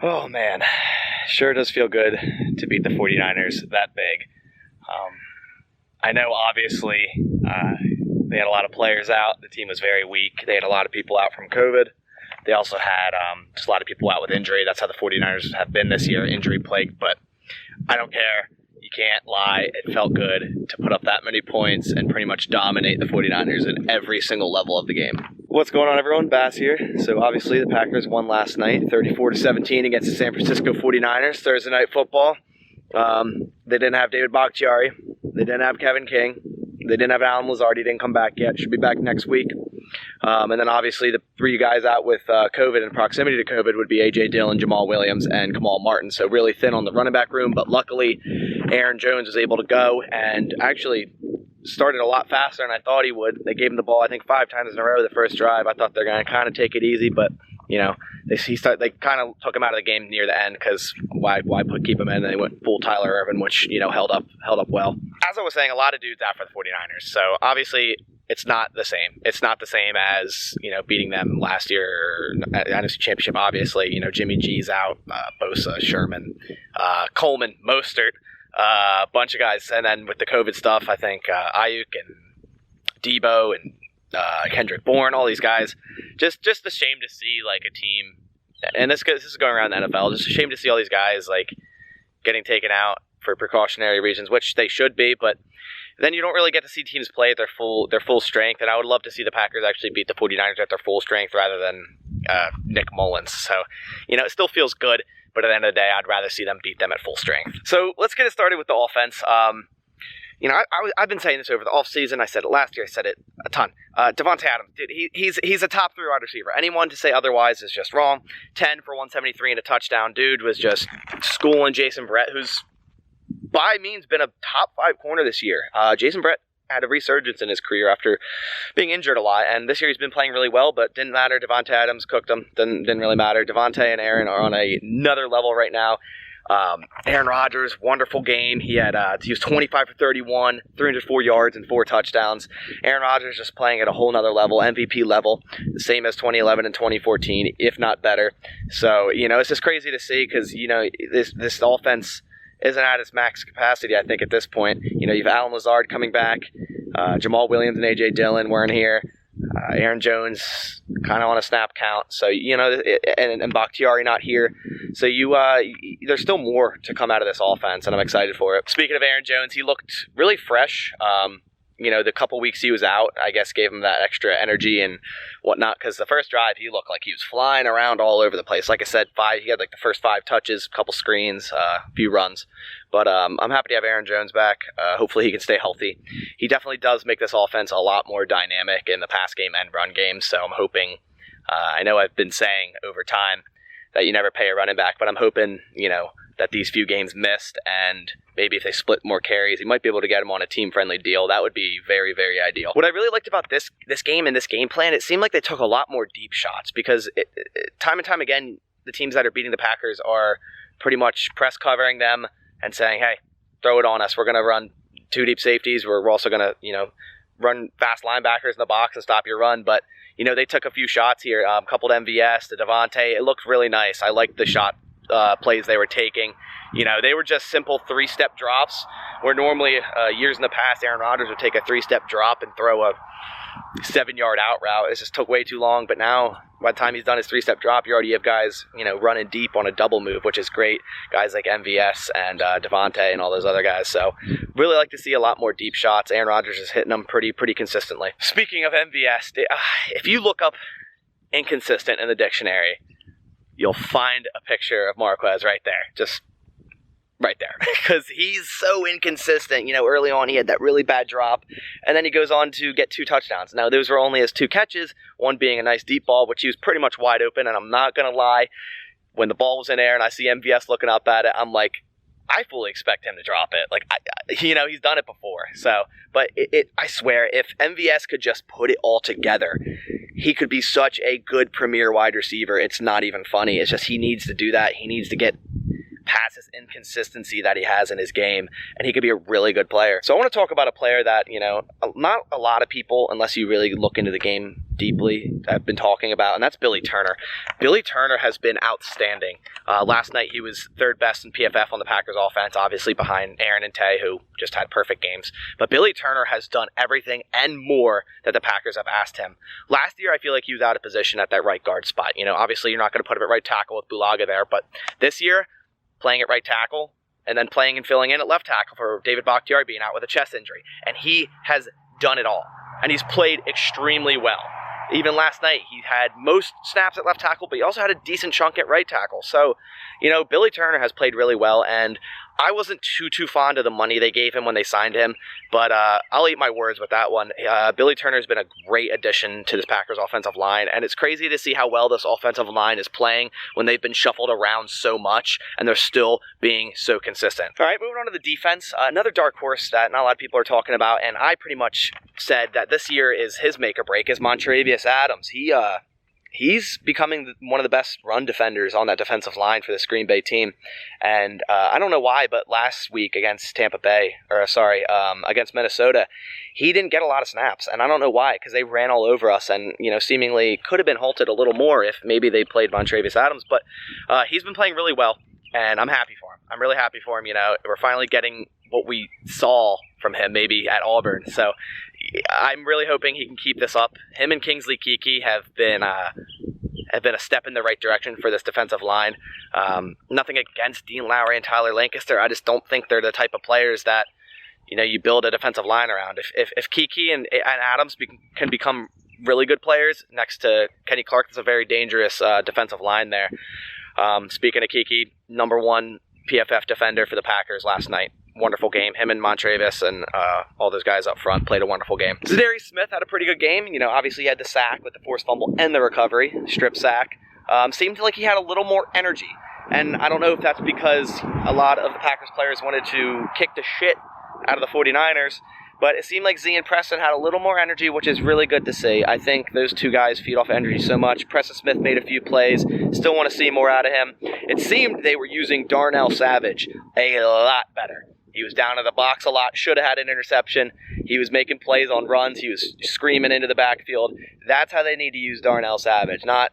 Oh, man. Sure does feel good to beat the 49ers that big. I know, obviously, they had a lot of players out. The team was very weak. They had a lot of people out from COVID. They also had just a lot of people out with injury. That's how the 49ers have been this year, injury plagued. But I don't care. You can't lie. It felt good to put up that many points and pretty much dominate the 49ers in every single level of the game. What's going on, everyone? Bass here. So obviously the Packers won last night, 34-17 against the San Francisco 49ers, Thursday Night Football. They didn't have David Bakhtiari. They didn't have Kevin King. They didn't have Allen Lazard. He didn't come back yet. Should be back next week. And then obviously the three guys out with COVID and proximity to COVID would be A.J. Dillon, Jamal Williams, and Kamal Martin. So really thin on the running back room. But luckily, Aaron Jones was able to go and actually started a lot faster than I thought he would. They gave him the ball, I think, 5 times in a row the first drive. I thought they're going to kind of take it easy, but you know, they kind of took him out of the game near the end because why keep him in? And they went full Tyler Ervin, which, you know, held up well. As I was saying, a lot of dudes out for the 49ers. So obviously it's not the same. It's not the same as, you know, beating them last year at the NFC Championship. Obviously, you know, Jimmy G's out, Bosa, Sherman, Coleman, Mostert, a bunch of guys. And then with the COVID stuff, I think Ayuk and Debo and Kendrick Bourne, all these guys, just a shame to see like a team, and this is going around the NFL, just a shame to see all these guys like getting taken out for precautionary reasons, which they should be, but then you don't really get to see teams play at their full strength, and I would love to see the Packers actually beat the 49ers at their full strength rather than Nick Mullins. So, you know, it still feels good, but at the end of the day, I'd rather see them beat them at full strength. So let's get it started with the offense. You know, I've been saying this over the offseason. I said it last year. I said it a ton. Davante Adams, dude, he's a top 3 wide receiver. Anyone to say otherwise is just wrong. 10 for 173 and a touchdown. Dude was just schooling Jason Verrett, who's by means been a top 5 corner this year. Jason Verrett had a resurgence in his career after being injured a lot, and this year he's been playing really well, but didn't matter. Davante Adams cooked him. Didn't really matter. Davante and Aaron are on another level right now. Aaron Rodgers, wonderful game. He was 25 for 31, 304 yards and 4 touchdowns. Aaron Rodgers just playing at a whole nother level, MVP level, the same as 2011 and 2014, if not better. So, you know, it's just crazy to see because, you know, this offense isn't at its max capacity, I think, at this point. You know, you have Allen Lazard coming back, Jamal Williams and A.J. Dillon weren't here. Aaron Jones kind of on a snap count. So, you know, and Bakhtiari not here. So there's still more to come out of this offense, and I'm excited for it. Speaking of Aaron Jones, he looked really fresh. You know, the couple weeks he was out, I guess, gave him that extra energy and whatnot, because the first drive, he looked like he was flying around all over the place. Like I said, he had like the first 5 touches, a couple screens, a few runs. But I'm happy to have Aaron Jones back. Hopefully he can stay healthy. He definitely does make this offense a lot more dynamic in the pass game and run game, so I'm hoping, I know I've been saying over time that you never pay a running back, but I'm hoping, you know, that these few games missed, and maybe if they split more carries, he might be able to get him on a team-friendly deal. That would be very, very ideal. What I really liked about this game and this game plan, it seemed like they took a lot more deep shots because time and time again, the teams that are beating the Packers are pretty much press covering them and saying, hey, throw it on us. We're going to run 2 deep safeties. We're also going to, you know, run fast linebackers in the box and stop your run. But, you know, they took a few shots here, coupled MVS to Davante. It looked really nice. I liked the shot plays they were taking. You know, they were just simple 3-step drops, where normally years in the past, Aaron Rodgers would take a 3-step drop and throw a 7-yard out route. It just took way too long, but now by the time he's done his 3-step drop, you already have guys, you know, running deep on a double move, which is great. Guys like MVS and Davante and all those other guys. So really like to see a lot more deep shots. Aaron Rodgers is hitting them pretty consistently. Speaking of MVS, if you look up inconsistent in the dictionary, you'll find a picture of Marquez right there. Just right there. Because he's so inconsistent. You know, early on he had that really bad drop, and then he goes on to get 2 touchdowns. Now, those were only his 2 catches, one being a nice deep ball, which he was pretty much wide open, and I'm not going to lie, when the ball was in air and I see MVS looking up at it, I'm like, I fully expect him to drop it. Like, you know, he's done it before. So, but I swear, if MVS could just put it all together, he could be such a good premier wide receiver. It's not even funny. It's just he needs to do that. He needs to get past this inconsistency that he has in his game, and he could be a really good player. So I want to talk about a player that, you know, not a lot of people, unless you really look into the game deeply I've been talking about, and that's Billy Turner. Billy Turner has been outstanding. Last night he was third best in PFF on the Packers offense, obviously behind Aaron and Tay, who just had perfect games. But Billy Turner has done everything and more that the Packers have asked him. Last year I feel like he was out of position at that right guard spot. Obviously you're not going to put him at right tackle with Bulaga there, but this year, playing at right tackle, and then playing and filling in at left tackle for David Bakhtiari being out with a chest injury. And he has done it all. And he's played extremely well. Even last night, he had most snaps at left tackle, but he also had a decent chunk at right tackle. So, Billy Turner has played really well, and I wasn't too fond of the money they gave him when they signed him, but I'll eat my words with that one. Billy Turner has been a great addition to this Packers offensive line, and it's crazy to see how well this offensive line is playing when they've been shuffled around so much, and they're still being so consistent. All right, moving on to the defense. Another dark horse that not a lot of people are talking about, and I pretty much said that this year is his make or break, is Montravius Adams. He's becoming one of the best run defenders on that defensive line for this Green Bay team. And I don't know why, but last week against against Minnesota, he didn't get a lot of snaps. And I don't know why, because they ran all over us and, seemingly could have been halted a little more if maybe they played Montravius Adams. But he's been playing really well, and I'm happy for him. I'm really happy for him. We're finally getting what we saw from him maybe at Auburn. So I'm really hoping he can keep this up. Him and Kingsley Keke have been a step in the right direction for this defensive line. Nothing against Dean Lowry and Tyler Lancaster. I just don't think they're the type of players that you build a defensive line around. If Keke and Adams can become really good players next to Kenny Clark, that's a very dangerous defensive line there. Speaking of Keke, number 1 PFF defender for the Packers last night. Wonderful game. Him and Montravius and all those guys up front played a wonderful game. Zadarius Smith had a pretty good game. Obviously he had the sack with the forced fumble and the recovery, strip sack. Seemed like he had a little more energy. And I don't know if that's because a lot of the Packers players wanted to kick the shit out of the 49ers, but it seemed like Z and Preston had a little more energy, which is really good to see. I think those two guys feed off energy so much. Preston Smith made a few plays. Still want to see more out of him. It seemed they were using Darnell Savage a lot better. He was down in the box a lot, should have had an interception. He was making plays on runs. He was screaming into the backfield. That's how they need to use Darnell Savage, not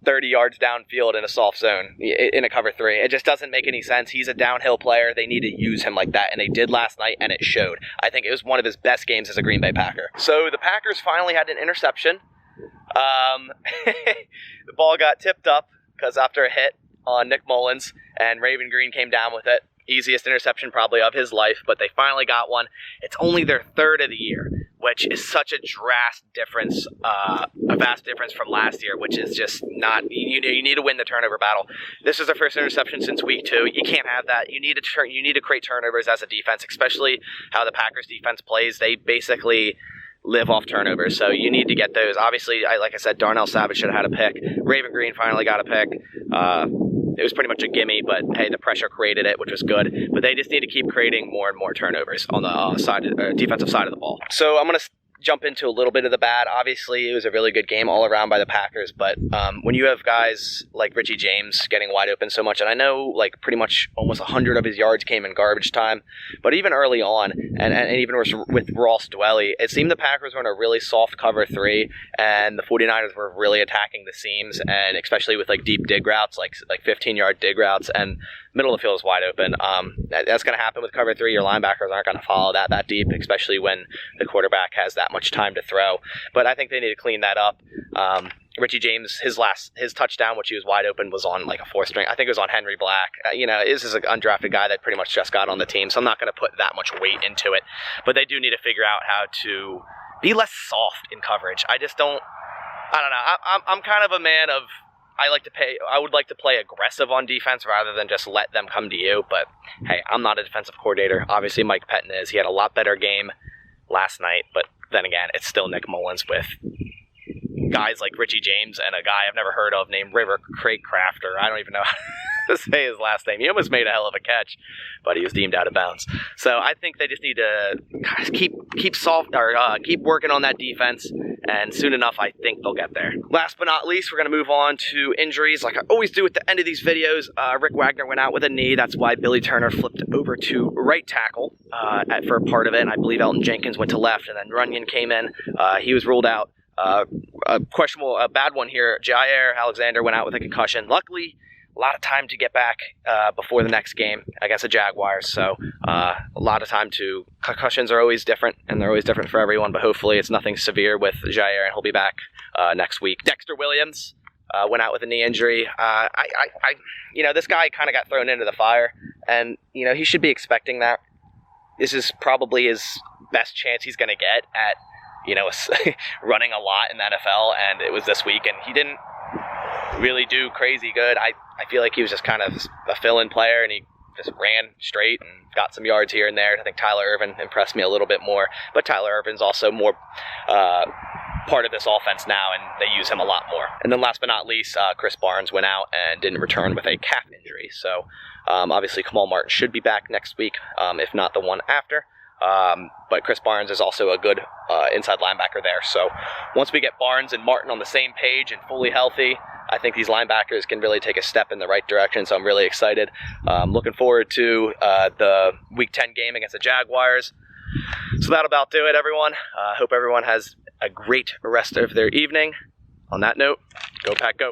30 yards downfield in a soft zone in a cover 3. It just doesn't make any sense. He's a downhill player. They need to use him like that, and they did last night, and it showed. I think it was one of his best games as a Green Bay Packer. So the Packers finally had an interception. The ball got tipped up because after a hit on Nick Mullins, and Raven Green came down with it. Easiest interception probably of his life, but they finally got one. It's only their 3rd of the year, which is such a vast difference from last year, which is just not, you need to win the turnover battle. This is their first interception since week 2. You can't have that. You need to create turnovers as a defense, especially how the Packers defense plays. They basically live off turnovers, so you need to get those. Obviously, like I said, Darnell Savage should have had a pick. Raven Green finally got a pick. It was pretty much a gimme, but hey, the pressure created it, which was good. But they just need to keep creating more and more turnovers on the defensive side of the ball. So I'm going to jump into a little bit of the bad. Obviously, it was a really good game all around by the Packers, but when you have guys like Richie James getting wide open so much, and I know pretty much almost 100 of his yards came in garbage time, but even early on, and even with Ross Dwelly, it seemed the Packers were in a really soft cover 3, and the 49ers were really attacking the seams, and especially with deep dig routes, like 15-yard dig routes, and middle of the field is wide open. That's going to happen with cover 3. Your linebackers aren't going to follow that deep, especially when the quarterback has that much time to throw. But I think they need to clean that up. Richie James, his touchdown, which he was wide open, was on a 4th string. I think it was on Henry Black. This is an undrafted guy that pretty much just got on the team, so I'm not going to put that much weight into it. But they do need to figure out how to be less soft in coverage. I don't know. I'm kind of a man of, I would like to play aggressive on defense rather than just let them come to you. But hey, I'm not a defensive coordinator. Obviously, Mike Pettin is. He had a lot better game last night. But then again, it's still Nick Mullins with guys like Richie James and a guy I've never heard of named River Craycraft, or I don't even know how to say his last name. He almost made a hell of a catch, but he was deemed out of bounds. So I think they just need to keep working on that defense, and soon enough I think they'll get there. Last but not least, we're going to move on to injuries like I always do at the end of these videos. Rick Wagner went out with a knee. That's why Billy Turner flipped over to right tackle for a part of it, and I believe Elton Jenkins went to left, and then Runyon came in. He was ruled out. A questionable, a bad one here. Jair Alexander went out with a concussion. Luckily, a lot of time to get back before the next game against the Jaguars. So a lot of time to. Concussions are always different, and they're always different for everyone. But hopefully, it's nothing severe with Jair, and he'll be back next week. Dexter Williams went out with a knee injury. This guy kind of got thrown into the fire, and he should be expecting that. This is probably his best chance he's going to get at running a lot in the NFL, and it was this week, and he didn't really do crazy good. I feel like he was just kind of a fill-in player, and he just ran straight and got some yards here and there. I think Tyler Ervin impressed me a little bit more, but Tyler Ervin's also more part of this offense now, and they use him a lot more. And then last but not least, Chris Barnes went out and didn't return with a calf injury. So obviously Kamal Martin should be back next week, if not the one after. But Chris Barnes is also a good inside linebacker there. So once we get Barnes and Martin on the same page and fully healthy, I think these linebackers can really take a step in the right direction. So I'm really excited. Looking forward to the Week 10 game against the Jaguars. So that'll about do it, everyone. Hope everyone has a great rest of their evening. On that note, go Pack Go.